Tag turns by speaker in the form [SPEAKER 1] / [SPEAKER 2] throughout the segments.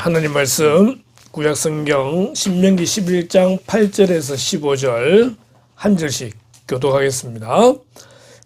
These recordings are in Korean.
[SPEAKER 1] 하나님 말씀 구약성경 신명기 11장 8절에서 15절 한 절씩 교독하겠습니다.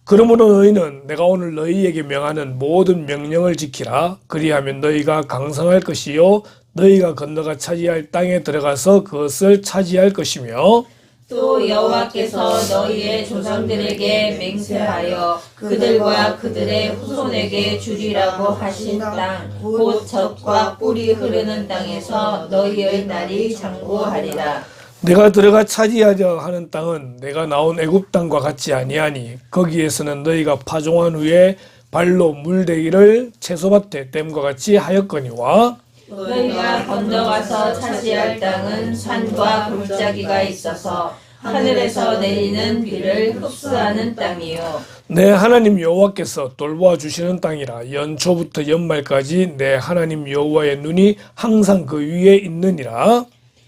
[SPEAKER 1] 그러므로 너희는 내가 오늘 너희에게 명하는 모든 명령을 지키라. 그리하면 너희가 강성할 것이요 너희가 건너가 차지할 땅에 들어가서 그것을 차지할 것이며
[SPEAKER 2] 또 여호와께서 너희의 조상들에게 맹세하여 그들과 그들의 후손에게 주리라고 하신 땅 곧 젖과 꿀이 흐르는 땅에서 너희의 날이 장구하리라.
[SPEAKER 1] 내가 들어가 차지하려 하는 땅은 내가 나온 애굽 땅과 같지 아니하니 거기에서는 너희가 파종한 후에 발로 물대기를 채소밭에 댐과 같이 하였거니와
[SPEAKER 2] 너희가 건너가서 차지할 땅은 산과 골짜기가 있어서 하늘에서 내리는 비를 흡수하는 땅이요
[SPEAKER 1] 내 하나님 여호와께서 돌보아 주시는 땅이라. 연초부터 연말까지 내 하나님 여호와의 눈이 항상 그 위에 있느니라.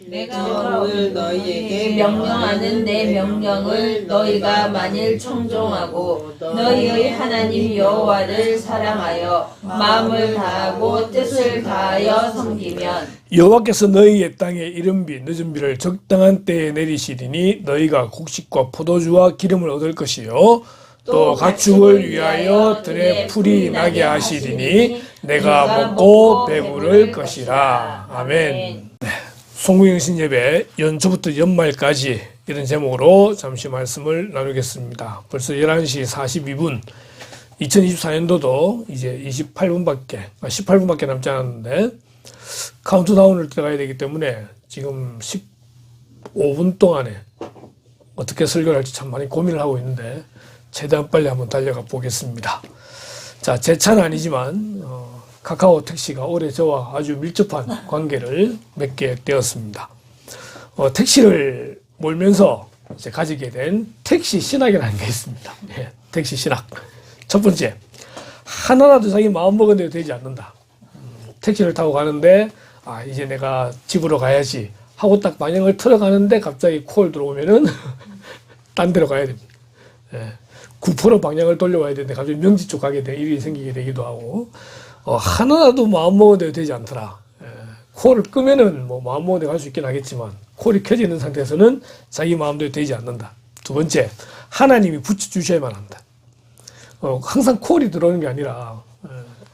[SPEAKER 2] 내가 오늘 너희에게 명령하는 내 명령을 너희가 만일 청종하고 너희의 하나님 여호와를 사랑하여 마음을 다하고 뜻을 다하여 섬기면
[SPEAKER 1] 여호와께서 너희의 땅에 이른 비 늦은 비를 적당한 때에 내리시리니 너희가 곡식과 포도주와 기름을 얻을 것이요 또 가축을 위하여 들에 풀이 나게 하시리니 내가 먹고 배부를 것이라. 아멘. 송구영신 예배 연초부터 연말까지 이런 제목으로 잠시 말씀을 나누겠습니다. 벌써 11시 42분 2024년도도 이제 18분밖에 남지 않았는데 카운트다운을 들어가야 되기 때문에 지금 15분 동안에 어떻게 설교를 할지 참 많이 고민을 하고 있는데 최대한 빨리 한번 달려가 보겠습니다. 자, 제 차는 아니지만 카카오 택시가 올해 저와 아주 밀접한 관계를 맺게 되었습니다. 택시를 몰면서 이제 가지게 된 택시 신학이라는 게 있습니다. 예, 택시 신학. 첫 번째, 하나라도 자기 마음먹은 대로 되지 않는다. 택시를 타고 가는데 이제 내가 집으로 가야지 하고 딱 방향을 틀어가는데 갑자기 콜 들어오면은 딴 데로 가야 됩니다. 예, 9% 방향을 돌려와야 되는데 갑자기 명지 쪽 가게 돼 일이 생기게 되기도 하고 하나라도 마음먹은 대로 되지 않더라. 콜을 끄면은 뭐 마음먹은 대로 갈 수 있긴 하겠지만 콜이 켜져 있는 상태에서는 자기 마음대로 되지 않는다. 두 번째, 하나님이 붙여주셔야만 한다. 항상 콜이 들어오는 게 아니라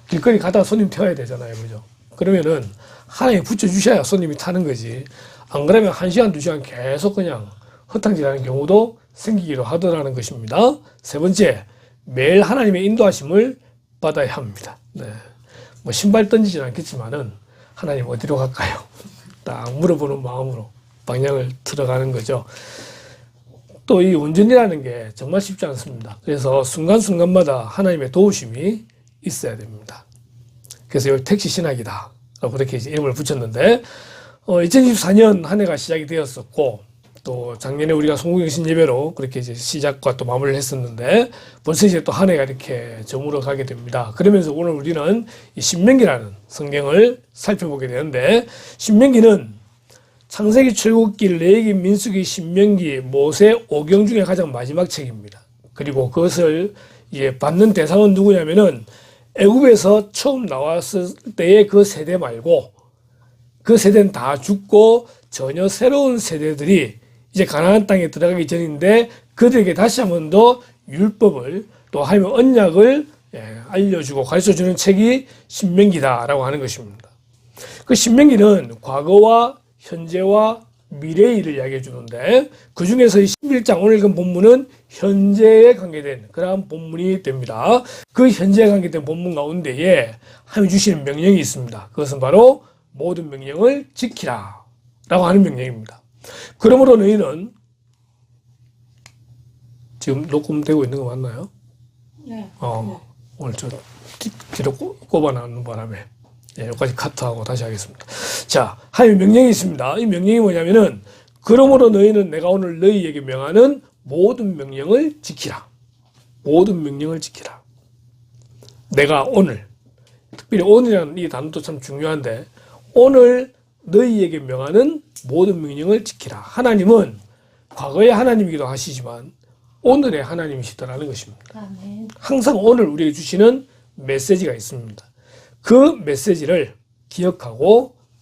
[SPEAKER 1] 길거리 가다가 손님 태워야 되잖아요. 그죠? 그러면은 하나님이 붙여주셔야 손님이 타는 거지. 안 그러면 1시간, 2시간 계속 그냥 허탕질하는 경우도 생기기도 하더라는 것입니다. 세 번째, 매일 하나님의 인도하심을 받아야 합니다. 네. 뭐 신발 던지지는 않겠지만은 하나님 어디로 갈까요? 딱 물어보는 마음으로 방향을 틀어가는 거죠. 또 이 운전이라는 게 정말 쉽지 않습니다. 그래서 순간순간마다 하나님의 도우심이 있어야 됩니다. 그래서 이 택시 신학이다 라고 그렇게 이제 이름을 붙였는데 2024년 한 해가 시작이 되었었고 또 작년에 우리가 송구영신 예배로 그렇게 이제 시작과 또 마무리를 했었는데 벌써 이제 또 한 해가 이렇게 저물어 가게 됩니다. 그러면서 오늘 우리는 이 신명기라는 성경을 살펴보게 되는데 신명기는 창세기, 출애굽기, 레위기, 민수기, 신명기, 모세, 오경 중에 가장 마지막 책입니다. 그리고 그것을 이제 받는 대상은 누구냐면은 애굽에서 처음 나왔을 때의 그 세대 말고 그 세대는 다 죽고 전혀 새로운 세대들이 이제 가나안 땅에 들어가기 전인데 그들에게 다시 한 번 더 율법을 또 하나님의 언약을 알려주고 가르쳐주는 책이 신명기다라고 하는 것입니다. 그 신명기는 과거와 현재와 미래의 일을 이야기해 주는데 그 중에서 이 11장 오늘 읽은 본문은 현재에 관계된 그러한 본문이 됩니다. 그 현재에 관계된 본문 가운데에 하나님이 주시는 명령이 있습니다. 그것은 바로 모든 명령을 지키라 라고 하는 명령입니다. 그러므로 너희는 지금 녹음되고 있는 거 맞나요?
[SPEAKER 2] 네.
[SPEAKER 1] 오늘 저 뒤로 꼽아놨는 바람에 여기까지 카트하고 다시 하겠습니다. 자, 하나님의 명령이 있습니다. 이 명령이 뭐냐면은 그러므로 너희는 내가 오늘 너희에게 명하는 모든 명령을 지키라. 모든 명령을 지키라. 내가 오늘 특별히 오늘이라는 이 단어도 참 중요한데 오늘 너희에게 명하는 모든 명령을 지키라. 하나님은 과거의 하나님이기도 하시지만 오늘의 하나님이시다라는 것입니다.
[SPEAKER 2] 아멘.
[SPEAKER 1] 항상 오늘 우리에게 주시는 메시지가 있습니다. 그 메시지를 기억하고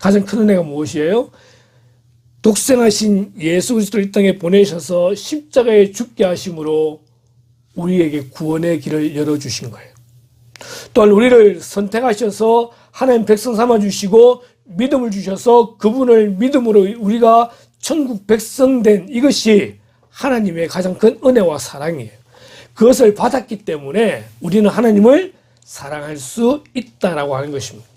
[SPEAKER 1] 가장 큰 은혜가 무엇이에요? 독생하신 예수 그리스도를 이 땅에 보내셔서 십자가에 죽게 하심으로 우리에게 구원의 길을 열어주신 거예요. 또한 우리를 선택하셔서 하나님 백성 삼아주시고 믿음을 주셔서 그분을 믿음으로 우리가 천국 백성 된 이것이 하나님의 가장 큰 은혜와 사랑이에요. 그것을 받았기 때문에 우리는 하나님을 사랑할 수 있다라고 하는 것입니다.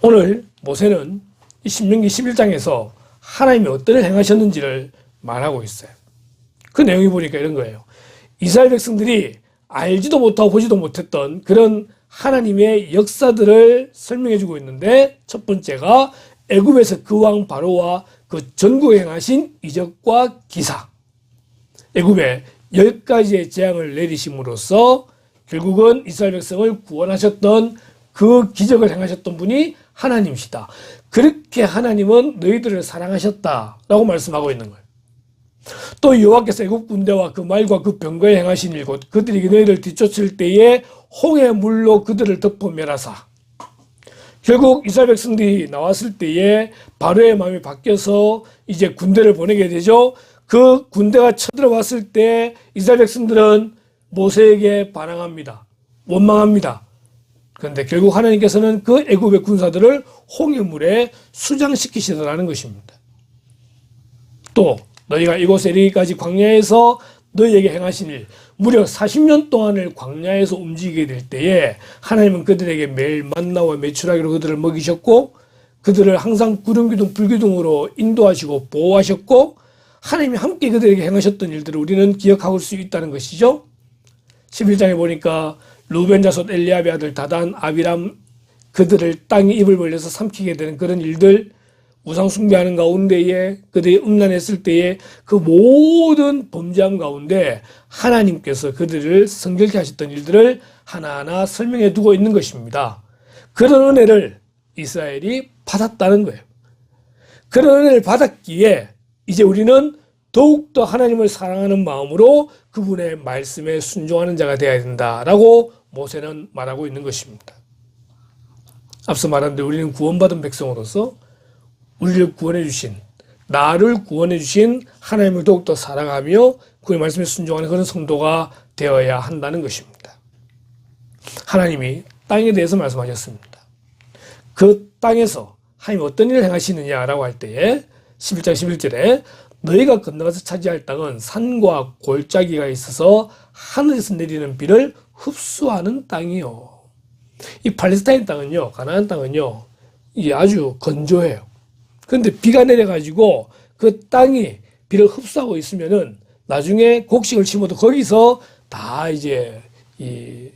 [SPEAKER 1] 오늘 모세는 이 신명기 11장에서 하나님이 어떤 일을 행하셨는지를 말하고 있어요. 그 내용이 보니까 이런 거예요. 이스라엘 백성들이 알지도 못하고 보지도 못했던 그런 하나님의 역사들을 설명해 주고 있는데, 첫 번째가 애굽에서 그 왕 바로와 그 전국에 행하신 이적과 기사. 애굽에 10가지의 재앙을 내리심으로써 결국은 이스라엘 백성을 구원하셨던 그 기적을 행하셨던 분이 하나님이시다. 그렇게 하나님은 너희들을 사랑하셨다라고 말씀하고 있는 거예요. 또 여호와께서 애굽 군대와 그 말과 그 병거에 행하신 일 곧 그들이 너희를 뒤쫓을 때에 홍해 물로 그들을 덮어 멸하사. 결국 이스라엘 백성들이 나왔을 때에 바로의 마음이 바뀌어서 이제 군대를 보내게 되죠. 그 군대가 쳐들어왔을 때 이스라엘 백성들은 모세에게 반항합니다. 원망합니다. 그런데 결국 하나님께서는 그 애굽의 군사들을 홍해물에 수장시키시더라는 것입니다. 또 너희가 이곳에 이르기까지 광야에서 너희에게 행하신 일, 무려 40년 동안을 광야에서 움직이게 될 때에 하나님은 그들에게 매일 만나와 메추라기로 그들을 먹이셨고, 그들을 항상 구름기둥 불기둥으로 인도하시고 보호하셨고, 하나님이 함께 그들에게 행하셨던 일들을 우리는 기억할 수 있다는 것이죠. 11장에 보니까 루벤 자손 엘리압의 아들 다단, 아비람, 그들을 땅에 입을 벌려서 삼키게 되는 그런 일들, 우상 숭배하는 가운데에 그들이 음란했을 때에 그 모든 범죄함 가운데 하나님께서 그들을 성결케 하셨던 일들을 하나하나 설명해 두고 있는 것입니다. 그런 은혜를 이스라엘이 받았다는 거예요. 그런 은혜를 받았기에 이제 우리는 더욱더 하나님을 사랑하는 마음으로 그분의 말씀에 순종하는 자가 되어야 된다라고 모세는 말하고 있는 것입니다. 앞서 말한 대로 우리는 구원받은 백성으로서 우리를 구원해 주신, 나를 구원해 주신 하나님을 더욱더 사랑하며 그의 말씀에 순종하는 그런 성도가 되어야 한다는 것입니다. 하나님이 땅에 대해서 말씀하셨습니다. 그 땅에서 하나님이 어떤 일을 행하시느냐라고 할 때에 11장 11절에 너희가 건너가서 차지할 땅은 산과 골짜기가 있어서 하늘에서 내리는 비를 흡수하는 땅이요. 이 팔레스타인 땅은요, 가나안 땅은요, 이게 아주 건조해요. 그런데 비가 내려가지고 그 땅이 비를 흡수하고 있으면은 나중에 곡식을 심어도 거기서 다 이제 이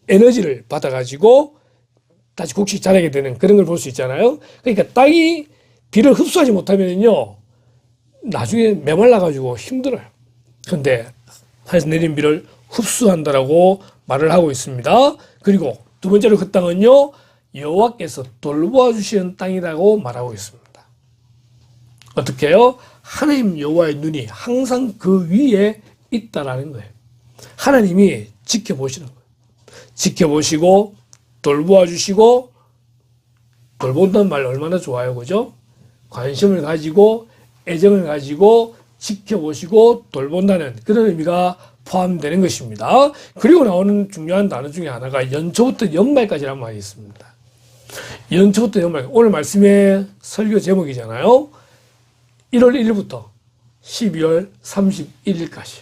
[SPEAKER 1] 에너지를 받아가지고 다시 곡식이 자라게 되는 그런 걸 볼 수 있잖아요. 그러니까 땅이 비를 흡수하지 못하면요, 나중에 메말라가지고 힘들어요. 그런데 하늘에서 내린 비를 흡수한다라고 말을 하고 있습니다. 그리고 두 번째로 그 땅은요, 여호와께서 돌보아 주시는 땅이라고 말하고 있습니다. 어떻게 해요? 하나님 여호와의 눈이 항상 그 위에 있다라는 거예요. 하나님이 지켜보시는 거예요. 지켜보시고 돌보아 주시고, 돌본다는 말 얼마나 좋아요, 그죠? 관심을 가지고 애정을 가지고 지켜보시고 돌본다는 그런 의미가 포함되는 것입니다. 그리고 나오는 중요한 단어 중에 하나가 연초부터 연말까지라는 말이 있습니다. 연초부터 연말, 오늘 말씀의 설교 제목이잖아요. 1월 1일부터 12월 31일까지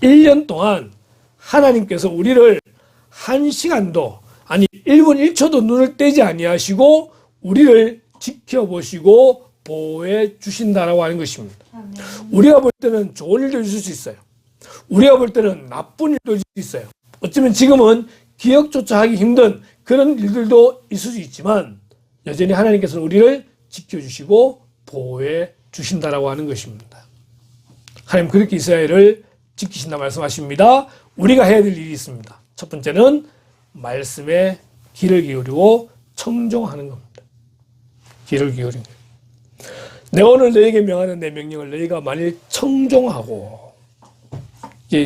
[SPEAKER 1] 1년 동안 하나님께서 우리를 한 시간도, 아니 1분 1초도 눈을 떼지 아니하시고 우리를 지켜보시고 보호해 주신다라고 하는 것입니다. 우리가 볼 때는 좋은 일도 있을 수 있어요. 우리가 볼 때는 나쁜 일도 있을 수 있어요. 어쩌면 지금은 기억조차 하기 힘든 그런 일들도 있을 수 있지만 여전히 하나님께서는 우리를 지켜주시고 보호해 주신다라고 하는 것입니다. 하나님 그렇게 이스라엘을 지키신다 말씀하십니다. 우리가 해야 될 일이 있습니다. 첫 번째는 말씀에 귀를 기울이고 청종하는 겁니다. 귀를 기울이는 거예요. 내가 오늘 너에게 명하는 내 명령을 너희가 만일 청종하고,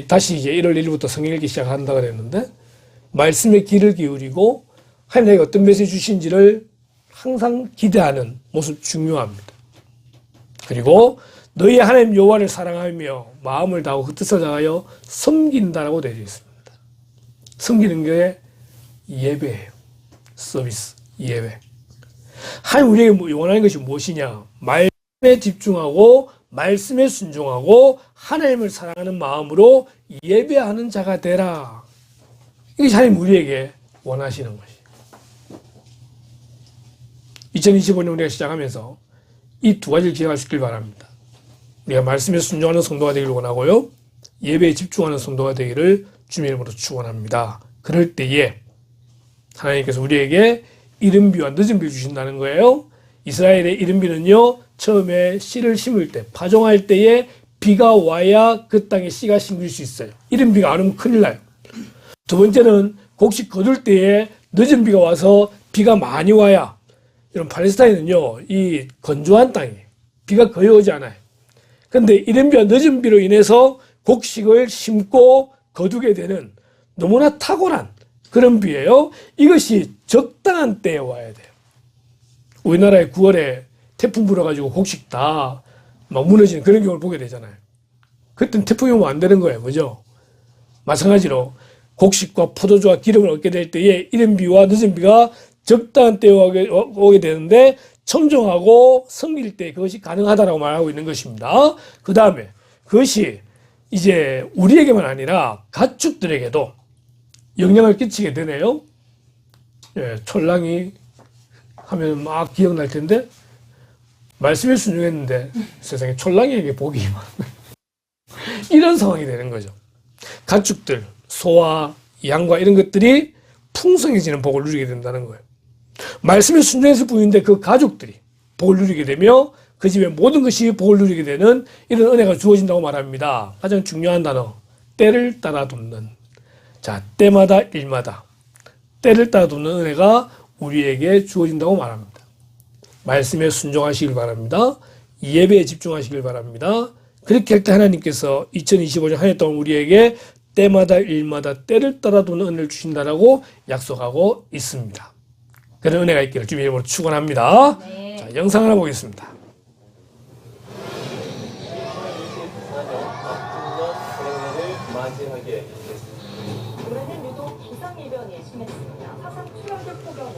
[SPEAKER 1] 다시 1월 1일부터 성경 읽기 시작한다고 그랬는데, 말씀에 귀를 기울이고 하나님 내가 어떤 메시지 주신지를 항상 기대하는 모습 중요합니다. 그리고 너희 하나님 여호와를 사랑하며 마음을 다하고 그 뜻을 다하여 섬긴다라고 되어 있습니다. 섬기는 게 예배예요. 서비스, 예배. 하나님 우리에게 원하는 것이 무엇이냐? 말씀에 집중하고 말씀에 순종하고 하나님을 사랑하는 마음으로 예배하는 자가 되라. 이게 하나님 우리에게 원하시는 것이에요. 2025년 우리가 시작하면서 이 두 가지를 기억할 수 있길 바랍니다. 우리가 말씀에 순종하는 성도가 되기를 원하고요. 예배에 집중하는 성도가 되기를 주님의 이름으로 축원합니다. 그럴 때에 하나님께서 우리에게 이른비와 늦은비를 주신다는 거예요. 이스라엘의 이른비는요, 처음에 씨를 심을 때, 파종할 때에 비가 와야 그 땅에 씨가 심길 수 있어요. 이른비가 안 오면 큰일 나요. 두 번째는 곡식 거둘 때에 늦은비가 와서 비가 많이 와야, 이런 팔레스타인은요, 이 건조한 땅이에요. 비가 거의 오지 않아요. 근데 이른비와 늦은비로 인해서 곡식을 심고 거두게 되는 너무나 탁월한 그런 비예요. 이것이 적당한 때에 와야 돼요. 우리나라에 9월에 태풍 불어가지고 곡식 다 막 무너지는 그런 경우를 보게 되잖아요. 그때는 태풍이 오면 안 되는 거예요. 그죠? 마찬가지로 곡식과 포도주와 기름을 얻게 될 때에 이른 비와 늦은 비가 적당한 때에 오게 되는데 청정하고 섬길 때 그것이 가능하다라고 말하고 있는 것입니다. 그 다음에 그것이 이제 우리에게만 아니라 가축들에게도 영향을 끼치게 되네요. 예, 촐랑이 하면 막 기억날 텐데 말씀에 순종했는데 세상에 촐랑이에게 복이 이런 상황이 되는 거죠. 가축들, 소와 양과 이런 것들이 풍성해지는 복을 누리게 된다는 거예요. 말씀에 순종했을 뿐인데 그 가족들이 복을 누리게 되며 그 집의 모든 것이 복을 누리게 되는 이런 은혜가 주어진다고 말합니다. 가장 중요한 단어, 때를 따라 돕는. 자, 때마다 일마다 때를 따라 돕는 은혜가 우리에게 주어진다고 말합니다. 말씀에 순종하시길 바랍니다. 예배에 집중하시길 바랍니다. 그렇게 할 때 하나님께서 2025년 한 해 동안 우리에게 때마다 일마다 때를 따라 돕는 은혜를 주신다라고 약속하고 있습니다. 그런 은혜가 있기를 주님의 이름으로 축원합니다.
[SPEAKER 2] 네.
[SPEAKER 1] 자, 영상 하나 보겠습니다.
[SPEAKER 3] 올해는 유독 기상이변이 심했습니다. 화산 출현들 폭염이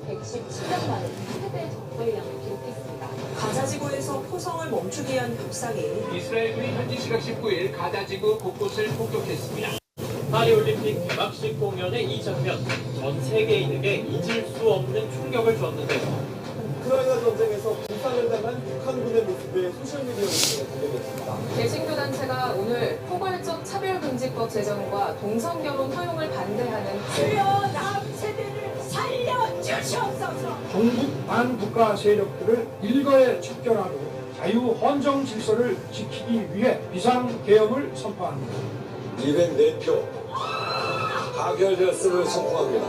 [SPEAKER 3] 117년 만에 최대 적설량을 기록했습니다.
[SPEAKER 4] 가자지구에서 포성을 멈추게 한 벽상이
[SPEAKER 5] 이스라엘군이 현지 시각 19일 가자지구 곳곳을 폭격했습니다. 파리올림픽 개막식 공연의 이 장면, 전 세계인에게 잊을 수 없는 충격을 줬는데요.
[SPEAKER 6] 우크라이나 전쟁에서 불상을 당한 북한군의 모습에 소셜미디어에 공개됐습니다.
[SPEAKER 7] 개신교 단체가 오늘 포괄적 차별금지법 제정과 동성결혼 허용을 반대하는
[SPEAKER 8] 종북 반국가 세력들을 일거에 척결하고 자유 헌정 질서를 지키기 위해 비상계엄을 선포합니다.
[SPEAKER 6] 204표 가결되었음을 선포합니다.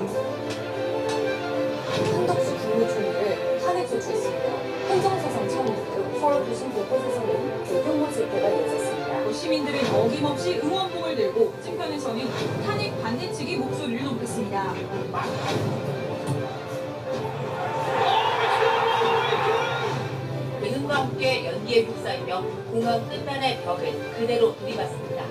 [SPEAKER 3] 한덕수 국무총리를 탄핵 조치했습니다. 행정사상 처음으로 서울 도심 곳곳에서는 대규모 집회가 이어졌습니다.
[SPEAKER 9] 시민들은 어김없이 응원봉을 들고 집회에서는 탄핵 반대 측의 목소리를 높였습니다.
[SPEAKER 10] 외눈과 함께 연기에 휩싸이며 공항 끝단의 벽을 그대로 들이받습니다.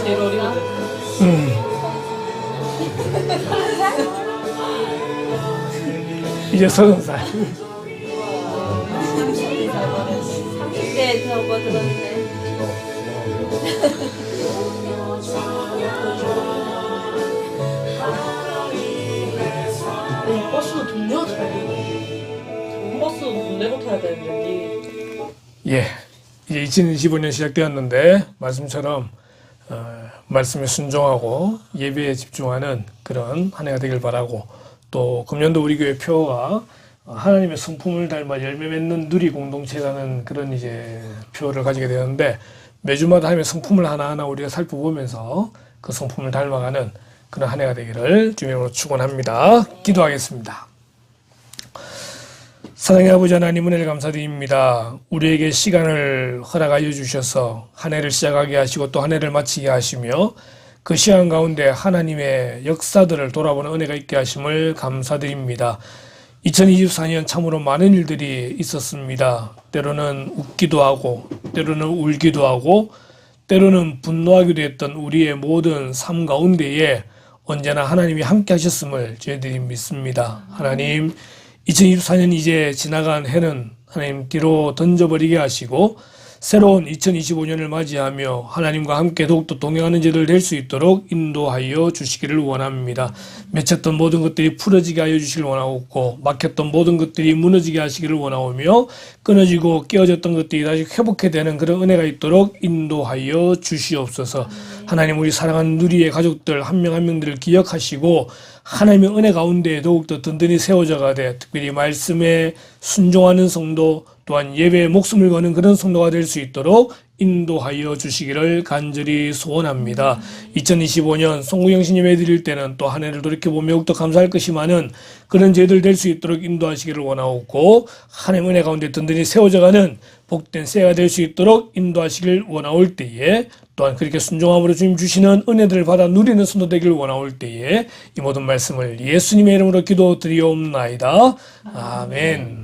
[SPEAKER 10] 제일 어리거든.
[SPEAKER 1] 이제 30살.
[SPEAKER 2] 30대에 접어들었네.
[SPEAKER 10] 버스도 돈 내고 타야 돼. 버스도 돈 내고 타야 되는데.
[SPEAKER 1] 예, 이제 2025년 시작되었는데 말씀처럼 말씀에 순종하고 예배에 집중하는 그런 한 해가 되길 바라고, 또 금년도 우리 교회 표어가 하나님의 성품을 닮아 열매 맺는 누리 공동체라는 그런 이제 표어를 가지게 되는데, 매주마다 하나님의 성품을 하나하나 우리가 살펴보면서 그 성품을 닮아가는 그런 한 해가 되기를 주님으로 축원합니다. 기도하겠습니다. 사랑의 아버지 하나님, 은혜를 감사드립니다. 우리에게 시간을 허락하여 주셔서 한 해를 시작하게 하시고 또 한 해를 마치게 하시며, 그 시간 가운데 하나님의 역사들을 돌아보는 은혜가 있게 하심을 감사드립니다. 2024년 참으로 많은 일들이 있었습니다. 때로는 웃기도 하고, 때로는 울기도 하고, 때로는 분노하기도 했던 우리의 모든 삶 가운데에 언제나 하나님이 함께 하셨음을 저희들이 믿습니다. 하나님, 2024년 이제 지나간 해는 하나님 뒤로 던져버리게 하시고, 새로운 2025년을 맞이하며 하나님과 함께 더욱더 동행하는 저희들 될 수 있도록 인도하여 주시기를 원합니다. 맺혔던 모든 것들이 풀어지게 하여 주시기를 원하고, 막혔던 모든 것들이 무너지게 하시기를 원하오며, 끊어지고 깨어졌던 것들이 다시 회복해 되는 그런 은혜가 있도록 인도하여 주시옵소서. 하나님, 우리 사랑하는 누리의 가족들 한 명 한 명들을 기억하시고 하나님의 은혜 가운데 더욱더 든든히 세워져 가되, 특별히 말씀에 순종하는 성도, 또한 예배에 목숨을 거는 그런 성도가 될 수 있도록 인도하여 주시기를 간절히 소원합니다. 2025년 송구영신 예배 드릴 때는 또 한 해를 돌이켜보며 더욱더 감사할 것이 많은 그런 저희들 될 수 있도록 인도하시기를 원하옵고, 하나님의 은혜 가운데 든든히 세워져가는 복된 새해가 될 수 있도록 인도하시길 원하올 때에, 또한 그렇게 순종함으로 주님 주시는 은혜들을 받아 누리는 성도 되기를 원하올 때에 이 모든 말씀을 예수님의 이름으로 기도드리옵나이다. 아멘.